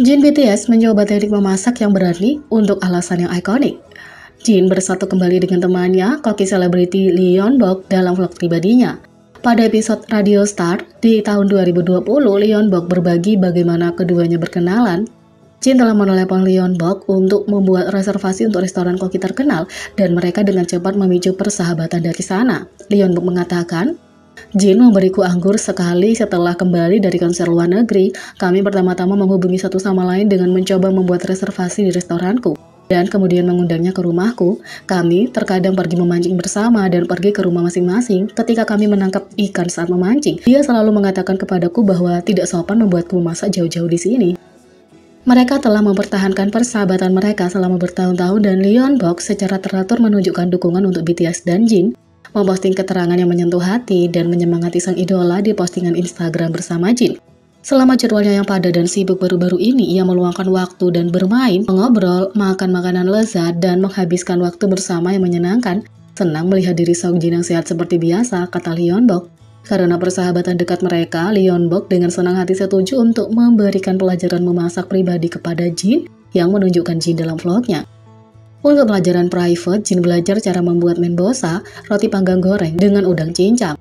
Jin BTS mencoba teknik memasak yang berani untuk alasan yang ikonik. Jin bersatu kembali dengan temannya, koki selebriti Lee Yeon-bok dalam vlog pribadinya. Pada episode Radio Star di tahun 2020, Lee Yeon-bok berbagi bagaimana keduanya berkenalan. Jin telah menelepon Lee Yeon-bok untuk membuat reservasi untuk restoran koki terkenal dan mereka dengan cepat memicu persahabatan dari sana. Lee Yeon-bok mengatakan, Jin memberiku anggur sekali setelah kembali dari konser luar negeri. Kami pertama-tama menghubungi satu sama lain dengan mencoba membuat reservasi di restoranku. Dan kemudian mengundangnya ke rumahku. Kami terkadang pergi memancing bersama dan pergi ke rumah masing-masing. Ketika kami menangkap ikan saat memancing, dia selalu mengatakan kepadaku bahwa tidak sopan membuatku memasak jauh-jauh di sini. Mereka telah mempertahankan persahabatan mereka selama bertahun-tahun dan Lee Yeon-bok secara teratur menunjukkan dukungan untuk BTS dan Jin, memposting keterangan yang menyentuh hati dan menyemangati sang idola di postingan Instagram bersama Jin. Selama jadwalnya yang padat dan sibuk baru-baru ini, ia meluangkan waktu dan bermain, mengobrol, makan makanan lezat, dan menghabiskan waktu bersama yang menyenangkan. Senang melihat diri Song Jin yang sehat seperti biasa, kata Lee Yeon-bok. Karena persahabatan dekat mereka, Lee Yeon-bok dengan senang hati setuju untuk memberikan pelajaran memasak pribadi kepada Jin yang menunjukkan Jin dalam vlognya. Untuk pelajaran private, Jin belajar cara membuat menbosa, roti panggang goreng dengan udang cincang.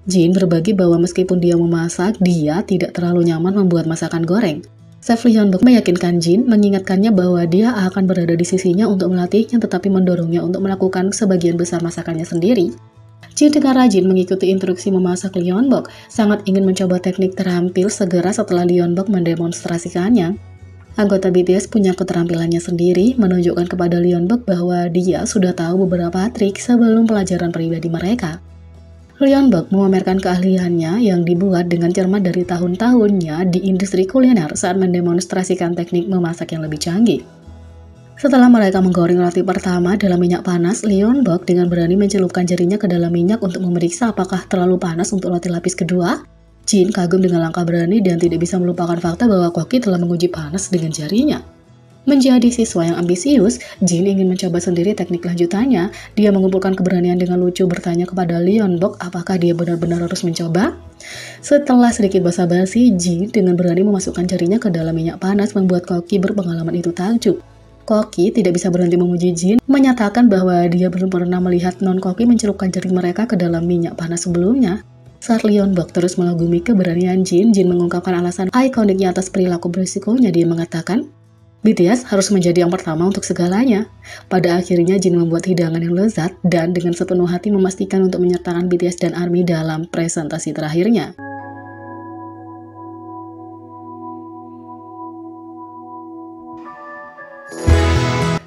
Jin berbagi bahwa meskipun dia memasak, dia tidak terlalu nyaman membuat masakan goreng. Chef Lee Yeon-bok meyakinkan Jin, mengingatkannya bahwa dia akan berada di sisinya untuk melatihnya tetapi mendorongnya untuk melakukan sebagian besar masakannya sendiri. Jin dengan rajin mengikuti instruksi memasak Lee Yeon-bok, sangat ingin mencoba teknik terampil segera setelah Lee Yeon-bok mendemonstrasikannya. Anggota BTS punya keterampilannya sendiri, menunjukkan kepada Lee Yeon-bok bahwa dia sudah tahu beberapa trik sebelum pelajaran pribadi mereka. Lee Yeon-bok memamerkan keahliannya yang dibuat dengan cermat dari tahun-tahunnya di industri kuliner saat mendemonstrasikan teknik memasak yang lebih canggih. Setelah mereka menggoreng roti pertama dalam minyak panas, Lee Yeon-bok dengan berani mencelupkan jarinya ke dalam minyak untuk memeriksa apakah terlalu panas untuk roti lapis kedua. Jin kagum dengan langkah berani dan tidak bisa melupakan fakta bahwa koki telah menguji panas dengan jarinya. Menjadi siswa yang ambisius, Jin ingin mencoba sendiri teknik lanjutannya. Dia mengumpulkan keberanian dengan lucu bertanya kepada Lee Yeon-bok apakah dia benar-benar harus mencoba. Setelah sedikit basa-basi, Jin dengan berani memasukkan jarinya ke dalam minyak panas membuat koki berpengalaman itu takjub. Koki tidak bisa berhenti memuji Jin, menyatakan bahwa dia belum pernah melihat non-koki mencelupkan jari mereka ke dalam minyak panas sebelumnya. Saat Lee Yeon-bok terus mengagumi keberanian Jin, Jin mengungkapkan alasan ikoniknya atas perilaku berisikonya. Dia mengatakan, BTS harus menjadi yang pertama untuk segalanya. Pada akhirnya Jin membuat hidangan yang lezat dan dengan sepenuh hati memastikan untuk menyertakan BTS dan ARMY dalam presentasi terakhirnya.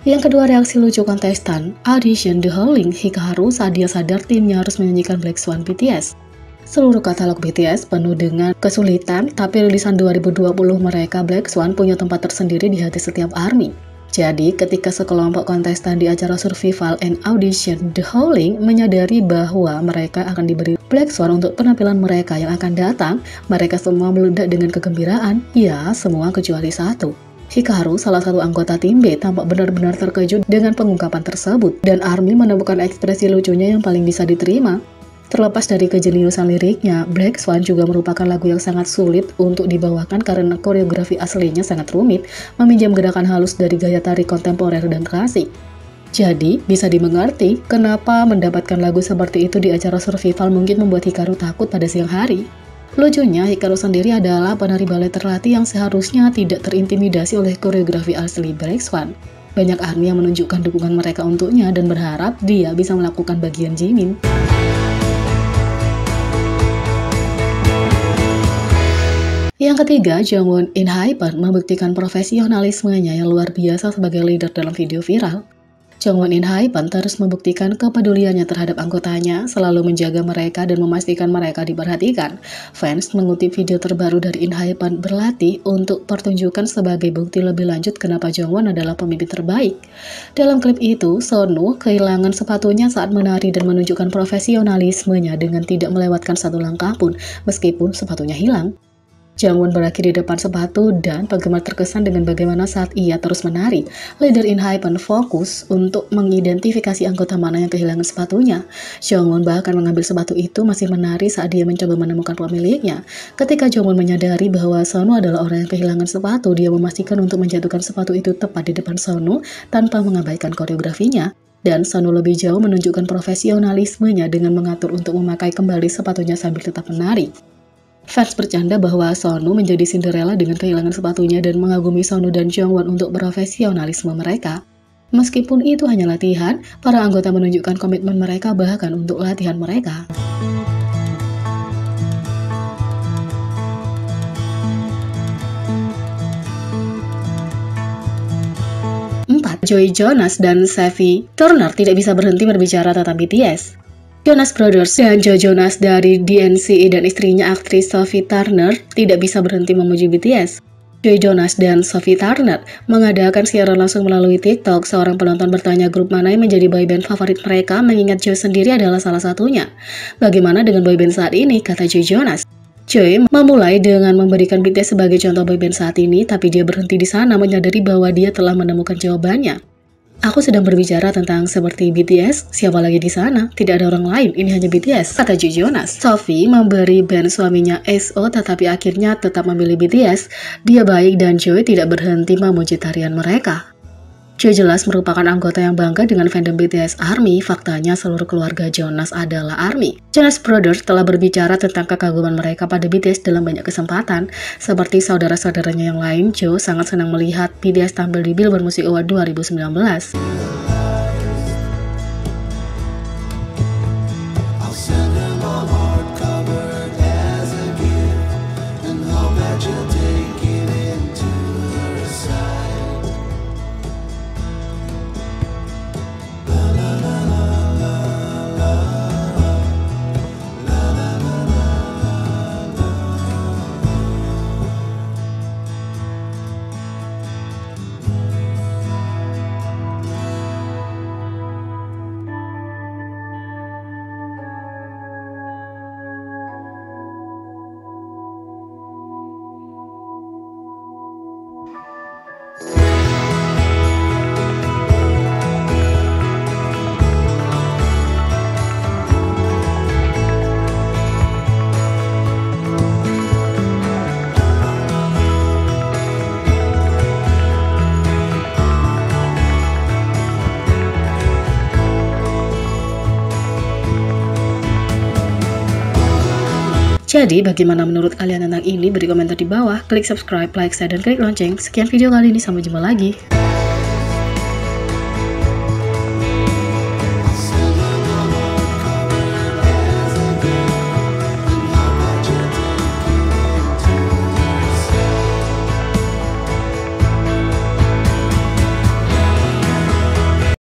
Yang kedua, reaksi lucu kontestan audition The Howling Hikaru saat dia sadar timnya harus menyanyikan Black Swan BTS. Seluruh katalog BTS penuh dengan kesulitan, tapi rilisan 2020 mereka Black Swan punya tempat tersendiri di hati setiap ARMY. Jadi, ketika sekelompok kontestan di acara survival and audition The Howling menyadari bahwa mereka akan diberi Black Swan untuk penampilan mereka yang akan datang, mereka semua meledak dengan kegembiraan, ya semua kecuali satu. Hikaru, salah satu anggota tim B, tampak benar-benar terkejut dengan pengungkapan tersebut, dan ARMY menemukan ekspresi lucunya yang paling bisa diterima. Terlepas dari kejeniusan liriknya, Black Swan juga merupakan lagu yang sangat sulit untuk dibawakan karena koreografi aslinya sangat rumit, meminjam gerakan halus dari gaya tari kontemporer dan klasik. Jadi, bisa dimengerti kenapa mendapatkan lagu seperti itu di acara survival mungkin membuat Hikaru takut pada siang hari. Lucunya, Hikaru sendiri adalah penari balet terlatih yang seharusnya tidak terintimidasi oleh koreografi asli Black Swan. Banyak ARMY yang menunjukkan dukungan mereka untuknya dan berharap dia bisa melakukan bagian Jimin. Yang ketiga, Jongwon In-hypen membuktikan profesionalismenya yang luar biasa sebagai leader dalam video viral. Jongwon In-hypen terus membuktikan kepeduliannya terhadap anggotanya, selalu menjaga mereka dan memastikan mereka diperhatikan. Fans mengutip video terbaru dari In-hypen berlatih untuk pertunjukan sebagai bukti lebih lanjut kenapa Jongwon adalah pemimpin terbaik. Dalam klip itu, Sonu kehilangan sepatunya saat menari dan menunjukkan profesionalismenya dengan tidak melewatkan satu langkah pun, meskipun sepatunya hilang. Jangwon berakhir di depan sepatu dan penggemar terkesan dengan bagaimana saat ia terus menari. Leader in Hypen fokus untuk mengidentifikasi anggota mana yang kehilangan sepatunya. Jangwon bahkan mengambil sepatu itu masih menari saat dia mencoba menemukan pemiliknya. Ketika Jangwon menyadari bahwa Sonu adalah orang yang kehilangan sepatu, dia memastikan untuk menjatuhkan sepatu itu tepat di depan Sonu tanpa mengabaikan koreografinya. Dan Sonu lebih jauh menunjukkan profesionalismenya dengan mengatur untuk memakai kembali sepatunya sambil tetap menari. Fans bercanda bahwa Sonu menjadi Cinderella dengan kehilangan sepatunya dan mengagumi Sonu dan Jongwon untuk profesionalisme mereka. Meskipun itu hanya latihan, para anggota menunjukkan komitmen mereka bahkan untuk latihan mereka. 4. Joe Jonas dan Sophie Turner tidak bisa berhenti berbicara tentang BTS. Jonas Brothers dan Joe Jonas dari DNCE dan istrinya aktris Sophie Turner tidak bisa berhenti memuji BTS. Joe Jonas dan Sophie Turner mengadakan siaran langsung melalui TikTok. Seorang penonton bertanya grup mana yang menjadi boyband favorit mereka, mengingat Joe sendiri adalah salah satunya. Bagaimana dengan boyband saat ini, kata Joe Jonas. Joe memulai dengan memberikan BTS sebagai contoh boyband saat ini, tapi dia berhenti di sana menyadari bahwa dia telah menemukan jawabannya. Aku sedang berbicara tentang seperti BTS, siapa lagi di sana? Tidak ada orang lain, ini hanya BTS, kata Joe Jonas. Sophie memberi band suaminya SO tetapi akhirnya tetap memilih BTS. Dia baik dan Joe tidak berhenti memuji tarian mereka. Joe jelas merupakan anggota yang bangga dengan fandom BTS ARMY. Faktanya seluruh keluarga Jonas adalah ARMY. Jonas Brothers telah berbicara tentang kekaguman mereka pada BTS dalam banyak kesempatan. Seperti saudara-saudaranya yang lain, Joe sangat senang melihat BTS tampil di Billboard Music Award 2019. Jadi, bagaimana menurut kalian tentang ini? Beri komentar di bawah, klik subscribe, like, share, dan klik lonceng. Sekian video kali ini, sampai jumpa lagi.